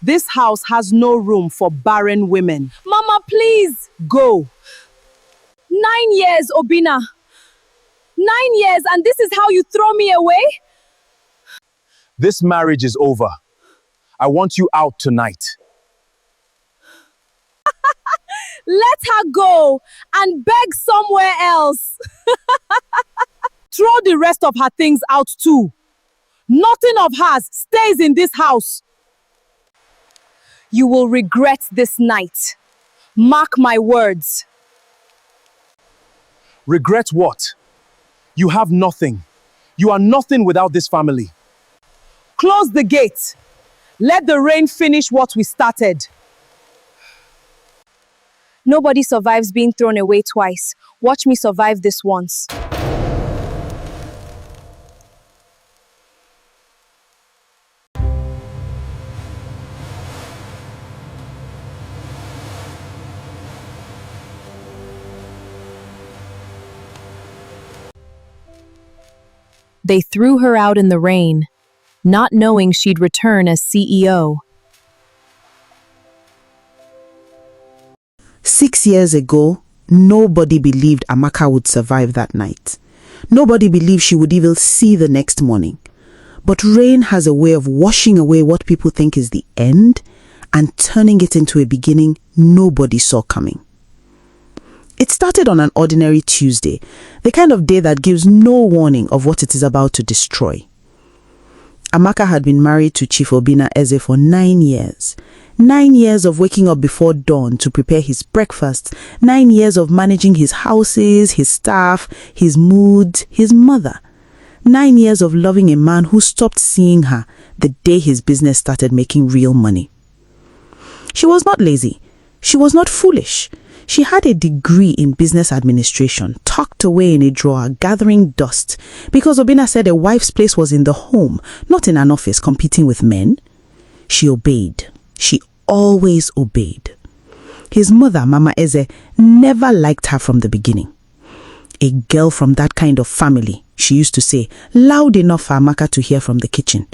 This house has no room for barren women. Mama, please. Go. 9 years, Obina. 9 years, and this is how you throw me away? This marriage is over. I want you out tonight. Let her go and beg somewhere else. Throw the rest of her things out too. Nothing of hers stays in this house. You will regret this night. Mark my words. Regret what? You have nothing. You are nothing without this family. Close the gate. Let the rain finish what we started. Nobody survives being thrown away twice. Watch me survive this once. They threw her out in the rain, not knowing she'd return as CEO. 6 years ago, nobody believed Amaka would survive that night. Nobody believed she would even see the next morning. But rain has a way of washing away what people think is the end and turning it into a beginning nobody saw coming. It started on an ordinary Tuesday, the kind of day that gives no warning of what it is about to destroy. Amaka had been married to Chief Obina Eze for 9 years. 9 years of waking up before dawn to prepare his breakfast. 9 years of managing his houses, his staff, his moods, his mother. 9 years of loving a man who stopped seeing her the day his business started making real money. She was not lazy. She was not foolish. She had a degree in business administration, tucked away in a drawer, gathering dust, because Obina said a wife's place was in the home, not in an office competing with men. She obeyed. She always obeyed. His mother, Mama Eze, never liked her from the beginning. A girl from that kind of family, she used to say, loud enough for Amaka to hear from the kitchen.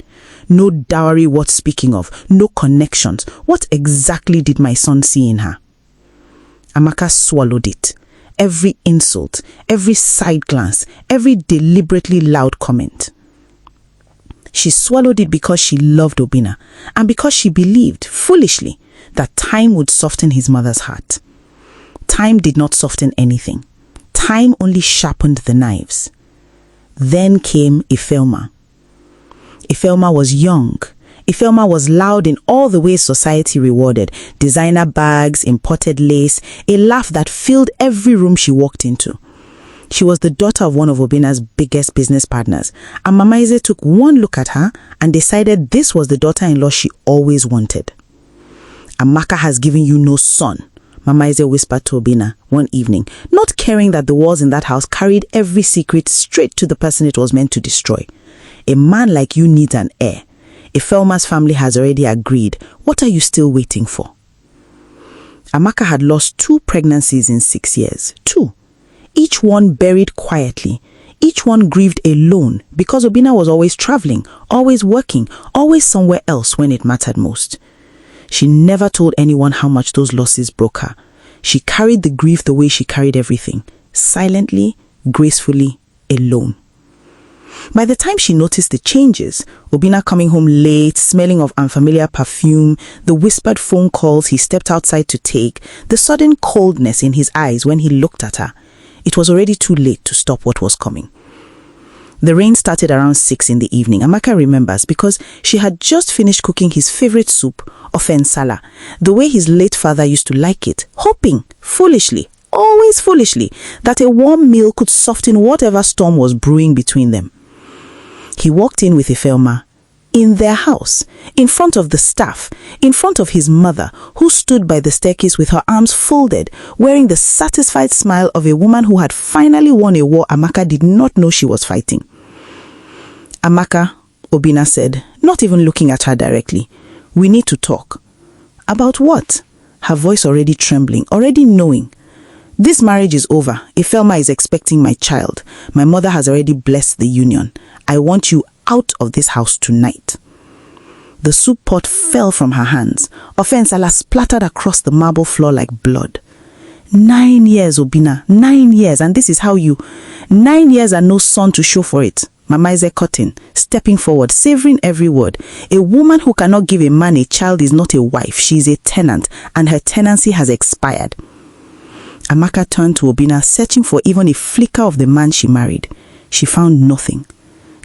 No dowry worth speaking of, no connections. What exactly did my son see in her? Amaka swallowed it. Every insult, every side glance, every deliberately loud comment. She swallowed it because she loved Obina and because she believed, foolishly, that time would soften his mother's heart. Time did not soften anything. Time only sharpened the knives. Then came Ifelma. Ifelma was young. Ifelma was loud in all the ways society rewarded. Designer bags, imported lace, a laugh that filled every room she walked into. She was the daughter of one of Obina's biggest business partners, and Mama Eze took one look at her and decided this was the daughter-in-law she always wanted. Amaka has given you no son, Mama Eze whispered to Obina one evening, not caring that the walls in that house carried every secret straight to the person it was meant to destroy. A man like you needs an heir. Ifelma's family has already agreed. What are you still waiting for? Amaka had lost 2 pregnancies in 6 years. 2. Each one buried quietly. Each one grieved alone because Obina was always traveling, always working, always somewhere else when it mattered most. She never told anyone how much those losses broke her. She carried the grief the way she carried everything, silently, gracefully, alone. By the time she noticed the changes, Obina coming home late, smelling of unfamiliar perfume, the whispered phone calls he stepped outside to take, the sudden coldness in his eyes when he looked at her, it was already too late to stop what was coming. The rain started around 6 in the evening, Amaka remembers, because she had just finished cooking his favorite soup, ofensala, the way his late father used to like it, hoping, foolishly, always foolishly, that a warm meal could soften whatever storm was brewing between them. He walked in with Ifelma, in their house, in front of the staff, in front of his mother, who stood by the staircase with her arms folded, wearing the satisfied smile of a woman who had finally won a war Amaka did not know she was fighting. Amaka, Obina said, not even looking at her directly, we need to talk. About what? Her voice already trembling, already knowing. This marriage is over. Ifelma is expecting my child. My mother has already blessed the union. I want you out of this house tonight. The soup pot fell from her hands. Offensala splattered across the marble floor like blood. 9 years, Obina, 9 years, and this is how you... 9 years and no son to show for it. Mama Eze cut in, stepping forward, savoring every word. A woman who cannot give a man a child is not a wife. She is a tenant, and her tenancy has expired. Amaka turned to Obina, searching for even a flicker of the man she married. She found nothing.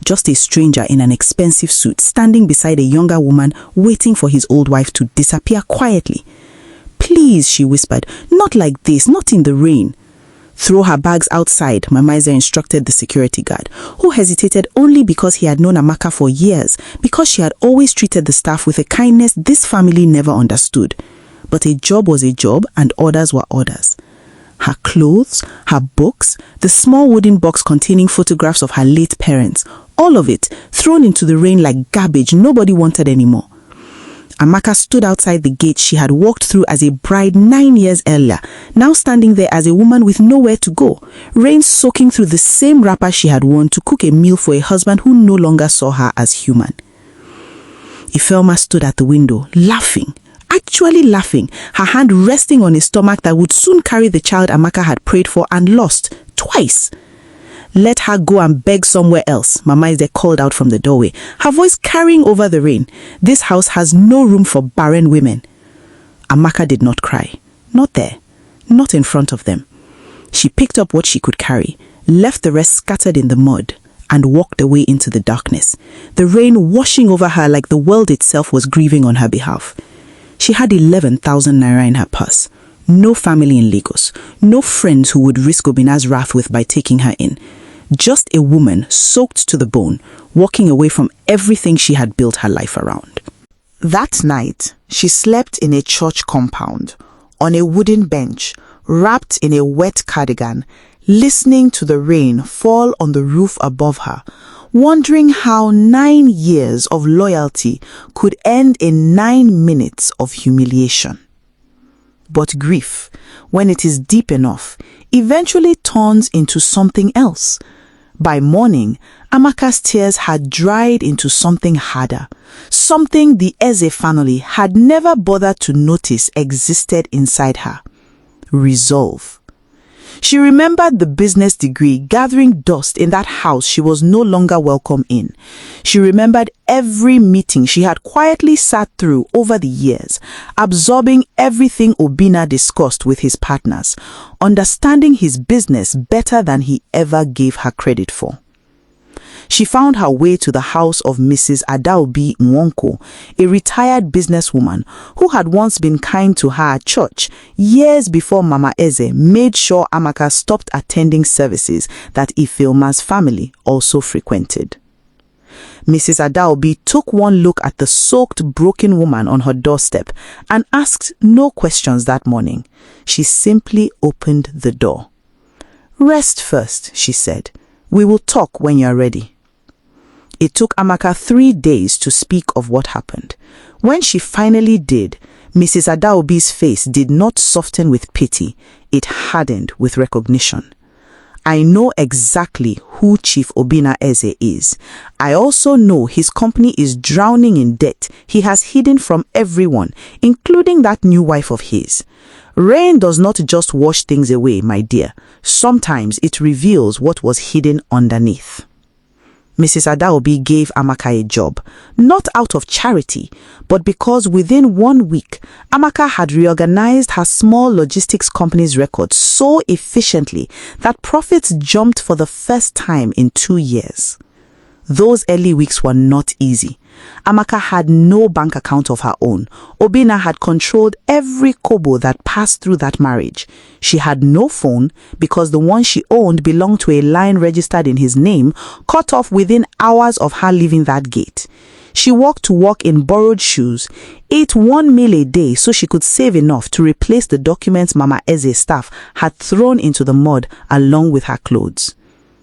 Just a stranger in an expensive suit, standing beside a younger woman, waiting for his old wife to disappear quietly. "Please," she whispered, "not like this, not in the rain." "Throw her bags outside," Mama Eze instructed the security guard, who hesitated only because he had known Amaka for years, because she had always treated the staff with a kindness this family never understood. But a job was a job, and orders were orders. Her clothes, her books, the small wooden box containing photographs of her late parents, all of it thrown into the rain like garbage nobody wanted anymore. Amaka stood outside the gate she had walked through as a bride 9 years earlier, now standing there as a woman with nowhere to go, rain soaking through the same wrapper she had worn to cook a meal for a husband who no longer saw her as human. Ifelma stood at the window, laughing, actually laughing, her hand resting on a stomach that would soon carry the child Amaka had prayed for and lost, twice. "Let her go and beg somewhere else," Mama Eze called out from the doorway, her voice carrying over the rain. "This house has no room for barren women." Amaka did not cry. Not there. Not in front of them. She picked up what she could carry, left the rest scattered in the mud, and walked away into the darkness, the rain washing over her like the world itself was grieving on her behalf. She had 11,000 naira in her purse. No family in Lagos. No friends who would risk Obina's wrath with by taking her in. Just a woman soaked to the bone, walking away from everything she had built her life around. That night, she slept in a church compound, on a wooden bench, wrapped in a wet cardigan, listening to the rain fall on the roof above her, wondering how 9 years of loyalty could end in 9 minutes of humiliation. But grief, when it is deep enough, eventually turns into something else. By morning, Amaka's tears had dried into something harder, something the Eze family had never bothered to notice existed inside her. Resolve. She remembered the business degree gathering dust in that house she was no longer welcome in. She remembered every meeting she had quietly sat through over the years, absorbing everything Obina discussed with his partners, understanding his business better than he ever gave her credit for. She found her way to the house of Mrs. Adaobi Nwonko, a retired businesswoman who had once been kind to her at church years before Mama Eze made sure Amaka stopped attending services that Ifeoma's family also frequented. Mrs. Adaobi took one look at the soaked, broken woman on her doorstep and asked no questions that morning. She simply opened the door. "Rest first," she said. "We will talk when you are ready." It took Amaka 3 days to speak of what happened. When she finally did, Mrs. Adaobi's face did not soften with pity, it hardened with recognition. "I know exactly who Chief Obina Eze is. I also know his company is drowning in debt he has hidden from everyone, including that new wife of his. Rain does not just wash things away, my dear. Sometimes it reveals what was hidden underneath." Mrs. Adaobi gave Amaka a job, not out of charity, but because within 1 week, Amaka had reorganized her small logistics company's records so efficiently that profits jumped for the first time in 2 years. Those early weeks were not easy. Amaka had no bank account of her own. Obina had controlled every kobo that passed through that marriage. She had no phone because the one she owned belonged to a line registered in his name, cut off within hours of her leaving that gate. She walked to work in borrowed shoes, ate 1 meal a day so she could save enough to replace the documents Mama Eze's staff had thrown into the mud along with her clothes.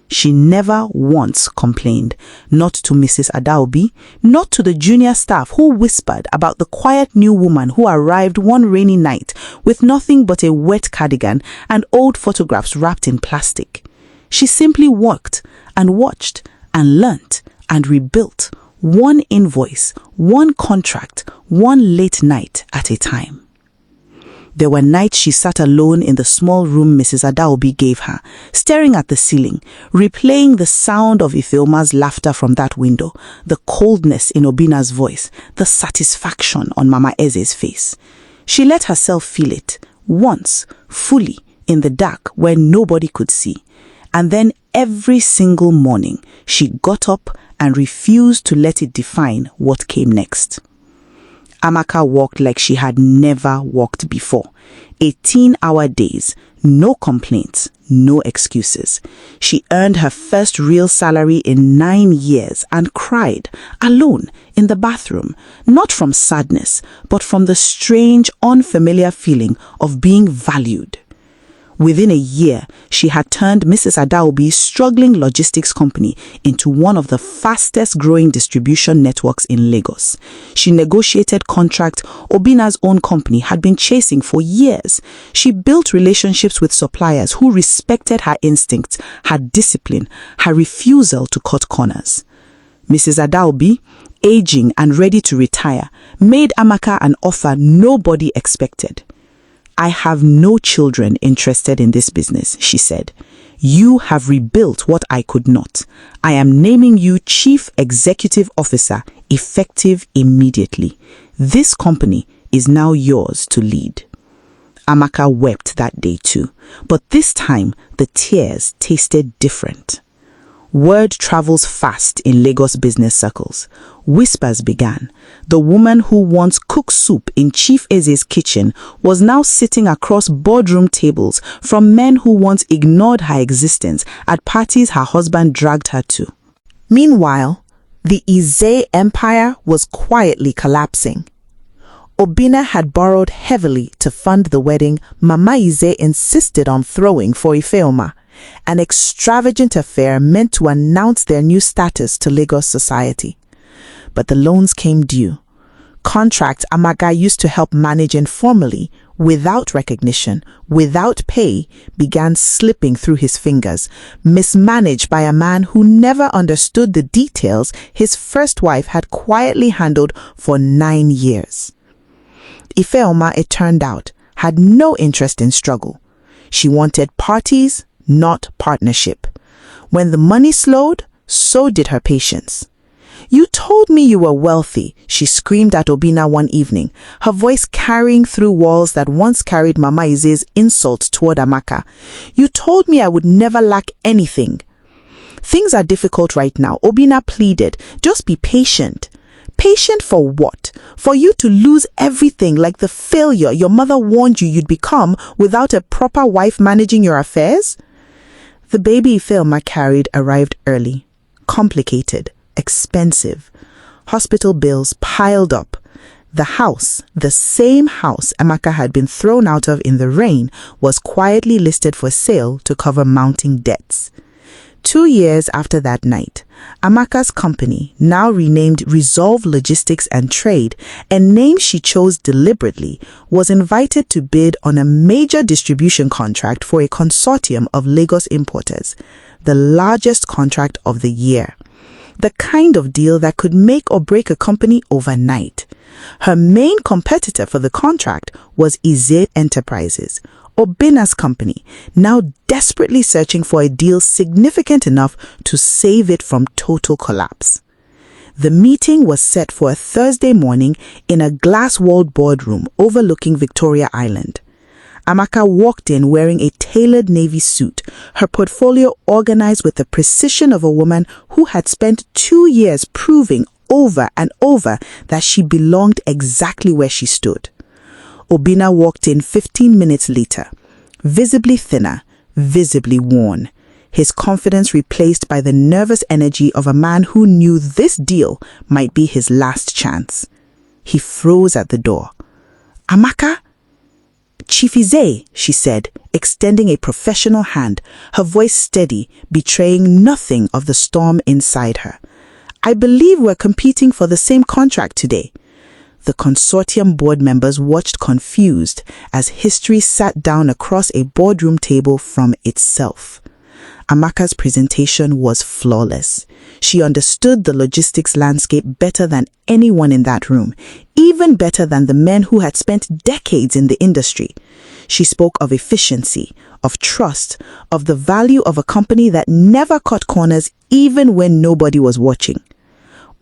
She never once complained, not to Mrs. Adaobi, not to the junior staff who whispered about the quiet new woman who arrived one rainy night with nothing but a wet cardigan and old photographs wrapped in plastic. She simply worked and watched and learnt and rebuilt one invoice, one contract, one late night at a time. There were nights she sat alone in the small room Mrs. Adaobi gave her, staring at the ceiling, replaying the sound of Ifeoma's laughter from that window, the coldness in Obina's voice, the satisfaction on Mama Eze's face. She let herself feel it, once, fully, in the dark where nobody could see. And then every single morning, she got up and refused to let it define what came next. Amaka walked like she had never walked before. 18-hour days, no complaints, no excuses. She earned her first real salary in 9 years and cried, alone, in the bathroom, not from sadness, but from the strange, unfamiliar feeling of being valued. Within a year, she had turned Mrs. Adaobi's struggling logistics company into one of the fastest growing distribution networks in Lagos. She negotiated contracts Obina's own company had been chasing for years. She built relationships with suppliers who respected her instincts, her discipline, her refusal to cut corners. Mrs. Adaobi, aging and ready to retire, made Amaka an offer nobody expected. "I have no children interested in this business," she said. "You have rebuilt what I could not. I am naming you Chief Executive Officer, effective immediately. This company is now yours to lead." Amaka wept that day too, but this time the tears tasted different. Word travels fast in Lagos business circles. Whispers began. The woman who once cooked soup in Chief Eze's kitchen was now sitting across boardroom tables from men who once ignored her existence at parties her husband dragged her to. Meanwhile, the Eze empire was quietly collapsing. Obina had borrowed heavily to fund the wedding Mama Eze insisted on throwing for Ifeoma, an extravagant affair meant to announce their new status to Lagos society. But the loans came due. Contracts Amaka used to help manage informally, without recognition, without pay, began slipping through his fingers, mismanaged by a man who never understood the details his first wife had quietly handled for 9 years. Ifeoma, it turned out, had no interest in struggle. She wanted parties, not partnership. When the money slowed, so did her patience. "You told me you were wealthy," she screamed at Obina one evening, her voice carrying through walls that once carried Mama Ize's insults toward Amaka. "You told me I would never lack anything." "Things are difficult right now," Obina pleaded. "Just be patient." "Patient for what? For you to lose everything like the failure your mother warned you you'd become without a proper wife managing your affairs?" The baby Ifeoma carried arrived early, complicated, expensive. Hospital bills piled up. The house, the same house Amaka had been thrown out of in the rain, was quietly listed for sale to cover mounting debts. 2 years after that night, Amaka's company, now renamed Resolve Logistics and Trade, a name she chose deliberately, was invited to bid on a major distribution contract for a consortium of Lagos importers, the largest contract of the year. The kind of deal that could make or break a company overnight. Her main competitor for the contract was Eze Enterprises, Obina's company, now desperately searching for a deal significant enough to save it from total collapse. The meeting was set for a Thursday morning in a glass-walled boardroom overlooking Victoria Island. Amaka walked in wearing a tailored navy suit, her portfolio organized with the precision of a woman who had spent 2 years proving over and over that she belonged exactly where she stood. Obina walked in 15 minutes later, visibly thinner, visibly worn, his confidence replaced by the nervous energy of a man who knew this deal might be his last chance. He froze at the door. "Amaka?" "Chief Eze," she said, extending a professional hand, her voice steady, betraying nothing of the storm inside her. "I believe we're competing for the same contract today." The consortium board members watched confused as history sat down across a boardroom table from itself. Amaka's presentation was flawless. She understood the logistics landscape better than anyone in that room, even better than the men who had spent decades in the industry. She spoke of efficiency, of trust, of the value of a company that never cut corners even when nobody was watching.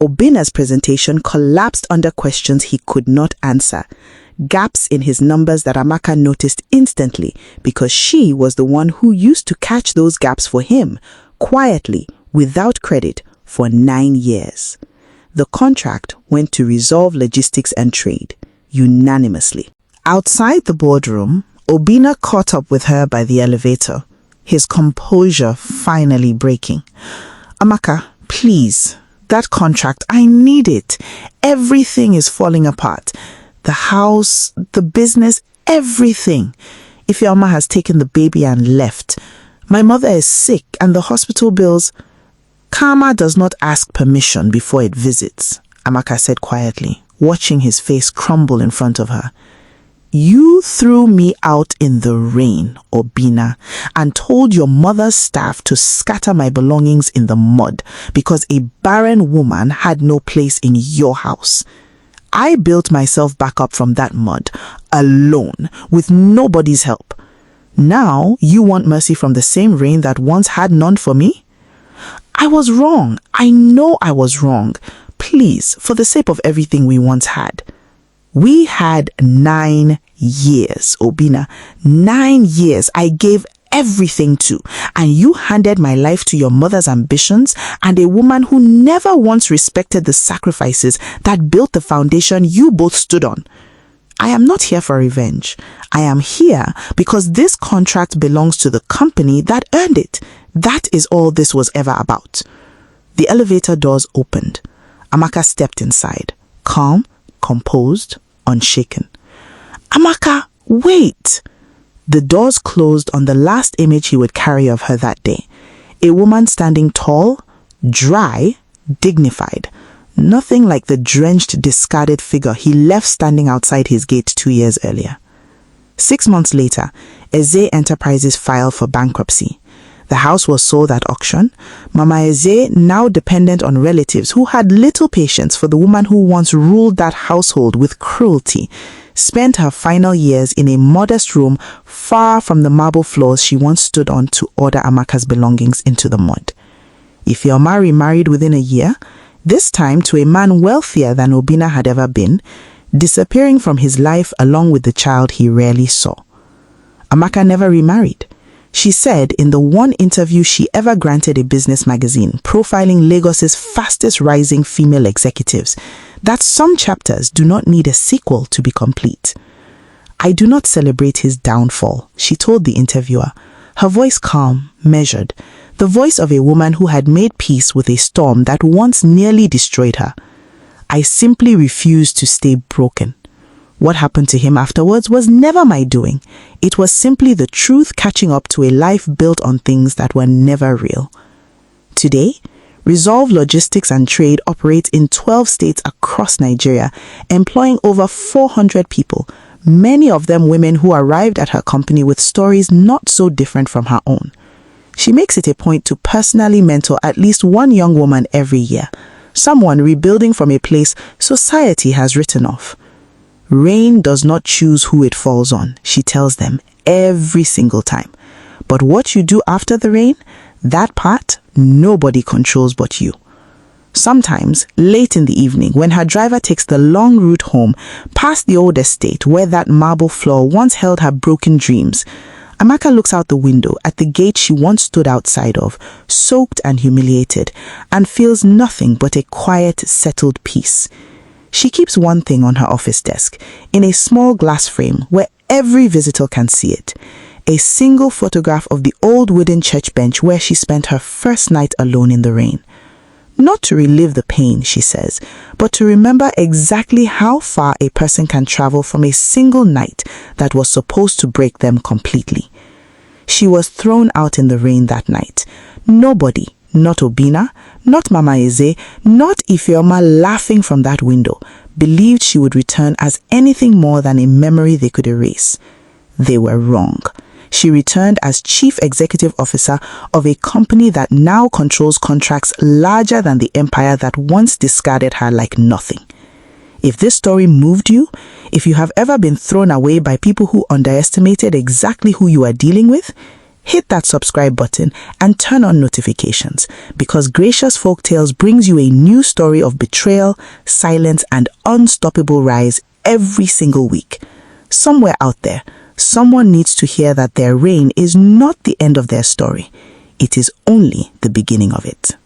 Obina's presentation collapsed under questions he could not answer, gaps in his numbers that Amaka noticed instantly because she was the one who used to catch those gaps for him, quietly, without credit, for 9 years. The contract went to Resolve Logistics and Trade, unanimously. Outside the boardroom, Obina caught up with her by the elevator, his composure finally breaking. "Amaka, please, that contract, I need it. Everything is falling apart. The house, the business, everything. Ifeoma has taken the baby and left. My mother is sick and the hospital bills." "Karma does not ask permission before it visits," Amaka said quietly, watching his face crumble in front of her. "You threw me out in the rain, Obina, and told your mother's staff to scatter my belongings in the mud because a barren woman had no place in your house. I built myself back up from that mud, alone, with nobody's help. Now you want mercy from the same rain that once had none for me? I was wrong. I know I was wrong. Please, for the sake of everything we once had." "We had 9 years, Obina. 9 years I gave everything to, and you handed my life to your mother's ambitions and a woman who never once respected the sacrifices that built the foundation you both stood on. I am not here for revenge. I am here because this contract belongs to the company that earned it. That is all this was ever about." The elevator doors opened. Amaka stepped inside, calm, composed, unshaken. "Amaka, wait!" The doors closed on the last image he would carry of her that day. A woman standing tall, dry, dignified. Nothing like the drenched, discarded figure he left standing outside his gate 2 years earlier. 6 months later, Eze Enterprises filed for bankruptcy. The house was sold at auction. Mama Eze, now dependent on relatives who had little patience for the woman who once ruled that household with cruelty, spent her final years in a modest room far from the marble floors she once stood on to order Amaka's belongings into the mud. Ifeoma remarried within a year, this time to a man wealthier than Obina had ever been, disappearing from his life along with the child he rarely saw. Amaka never remarried. She said in the one interview she ever granted a business magazine profiling Lagos's fastest rising female executives that some chapters do not need a sequel to be complete. "I do not celebrate his downfall," she told the interviewer, her voice calm, measured, the voice of a woman who had made peace with a storm that once nearly destroyed her. "I simply refuse to stay broken. What happened to him afterwards was never my doing. It was simply the truth catching up to a life built on things that were never real." Today, Resolve Logistics and Trade operates in 12 states across Nigeria, employing over 400 people, many of them women who arrived at her company with stories not so different from her own. She makes it a point to personally mentor at least one young woman every year, someone rebuilding from a place society has written off. Rain does not choose who it falls on, she tells them every single time. But what you do after the rain, that part, nobody controls but you. Sometimes, late in the evening, when her driver takes the long route home, past the old estate where that marble floor once held her broken dreams, Amaka looks out the window at the gate she once stood outside of, soaked and humiliated, and feels nothing but a quiet, settled peace. She keeps one thing on her office desk, in a small glass frame where every visitor can see it. A single photograph of the old wooden church bench where she spent her first night alone in the rain. Not to relive the pain, she says, but to remember exactly how far a person can travel from a single night that was supposed to break them completely. She was thrown out in the rain that night. Nobody, not Obina, not Mama Eze, not Ifeoma laughing from that window, believed she would return as anything more than a memory they could erase. They were wrong. She returned as chief executive officer of a company that now controls contracts larger than the empire that once discarded her like nothing. If this story moved you, if you have ever been thrown away by people who underestimated exactly who you are dealing with, hit that subscribe button and turn on notifications, because Gracious Folktales brings you a new story of betrayal, silence, and unstoppable rise every single week. Somewhere out there, someone needs to hear that their reign is not the end of their story. It is only the beginning of it.